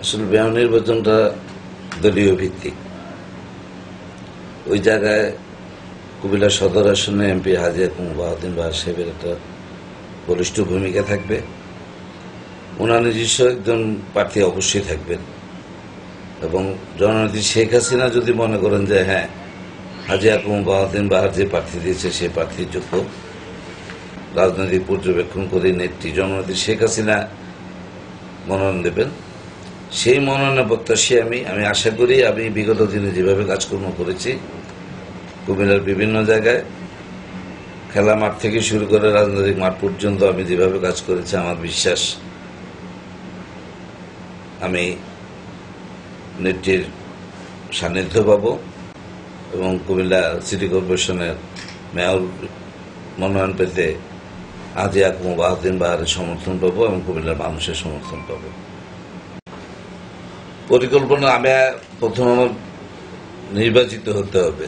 আসলে মেয়র নির্বাচনটা দলীয় ভিত্তিক। ওই জায়গায় কুমিল্লা সদর আসনে এমপি হাজী আকমম বাহাউদ্দিন বাহার সাহেবের একটা বলিষ্ঠ ভূমিকা থাকবে। ওনার নিজস্ব একজন প্রার্থী অবশ্যই থাকবেন এবং জননেত্রী শেখ হাসিনা যদি মনে করেন যে হ্যাঁ, হাজী আকমম বাহাউদ্দিন বাহার যে প্রার্থী দিয়েছে সেই প্রার্থীর যোগ্য, রাজনৈতিক পর্যবেক্ষণ করে নেত্রী জননেত্রী শেখ হাসিনা মনোনয়ন দেবেন। সেই মনোনয়নের প্রত্যাশী আমি আশা করি আমি বিগত দিনে যেভাবে কাজকর্ম করেছি কুমিল্লার বিভিন্ন জায়গায় খেলা মাঠ থেকে শুরু করে রাজনৈতিক মাঠ পর্যন্ত আমি যেভাবে কাজ করেছি, আমার বিশ্বাস আমি নেত্রীর সান্নিধ্য পাব এবং কুমিল্লা সিটি কর্পোরেশনের মেয়র মনোনয়ন পেতে হাজী আকমম বাহাউদ্দিন বাহারের সমর্থন পাবো এবং কুমিল্লার মানুষের সমর্থন পাবো। পরিকল্পনা আমি প্রথম আমার নির্বাচিত হতে হবে,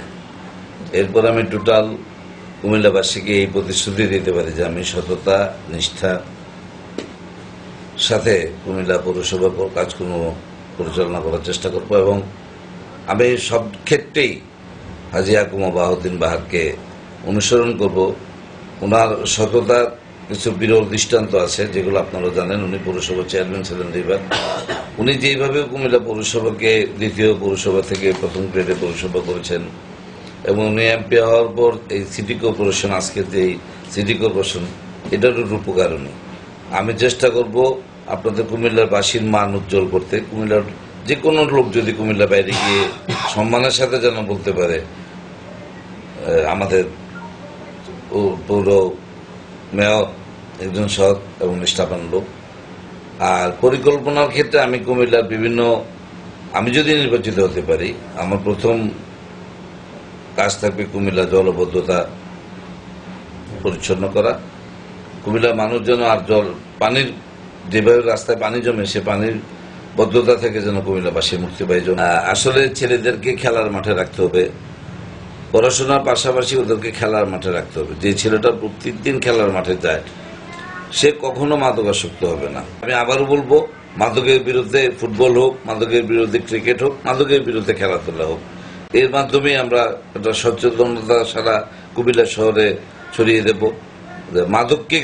এরপর আমি টোটাল কুমিল্লাবাসীকে এই প্রতিশ্রুতি দিতে পারি যে আমি সততা নিষ্ঠার সাথে কুমিল্লা পৌরসভার কাজকর্ম পরিচালনা করার চেষ্টা করব এবং আমি সব ক্ষেত্রেই হাজী আকমম বাহাউদ্দিন বাহারকে অনুসরণ করব। ওনার সততার কিছু বিরল দৃষ্টান্ত আছে যেগুলো আপনারা জানেন। উনি পৌরসভার চেয়ারম্যান ছিলেন দুইবার। উনি যেভাবে কুমিল্লা পৌরসভাকে দ্বিতীয় পৌরসভা থেকে প্রথম গ্রেডে পৌরসভা করেছেন এবং উনি এমপি হওয়ার পর এই সিটি কর্পোরেশন, আজকে যে সিটি কর্পোরেশন, এটারও রূপকারণী। আমি চেষ্টা করব আপনাদের কুমিল্লার বাসীর মান উজ্জ্বল করতে। কুমিল্লার যে কোনো লোক যদি কুমিল্লা বাইরে গিয়ে সম্মানের সাথে যেন বলতে পারে আমাদের পৌর মেয়র একজন সৎ এবং নিষ্ঠাবান লোক। আর পরিকল্পনার ক্ষেত্রে আমি কুমিল্লার আমি যদি নির্বাচিত হতে পারি, আমার প্রথম কাজ থাকবে কুমিল্লা জলবদ্ধতা পরিচ্ছন্ন করা। কুমিল্লার মানুষ যেন আর পানির যেভাবে রাস্তায় পানি জমে সে পানির বদ্ধতা থেকে যেন কুমিল্লাবাসী মুক্তি পায়। আসলে ছেলেদেরকে খেলার মাঠে রাখতে হবে, পড়াশোনার পাশাপাশি ওদেরকে খেলার মাঠে রাখতে হবে। যে ছেলেটা প্রত্যেকদিন খেলার মাঠে যায় সে কখনো মাদকাসক্ত হবে না। আমি আবারও বলবো, মাদকের বিরুদ্ধে ফুটবল হোক, মাদকের বিরুদ্ধে ক্রিকেট হোক, মাদকের বিরুদ্ধে খেলাধুলা হোক, এর মাধ্যমে আমরা একটা সচেতনতা সারা কুমিল্লা শহরে ছড়িয়ে দেব। মাদককে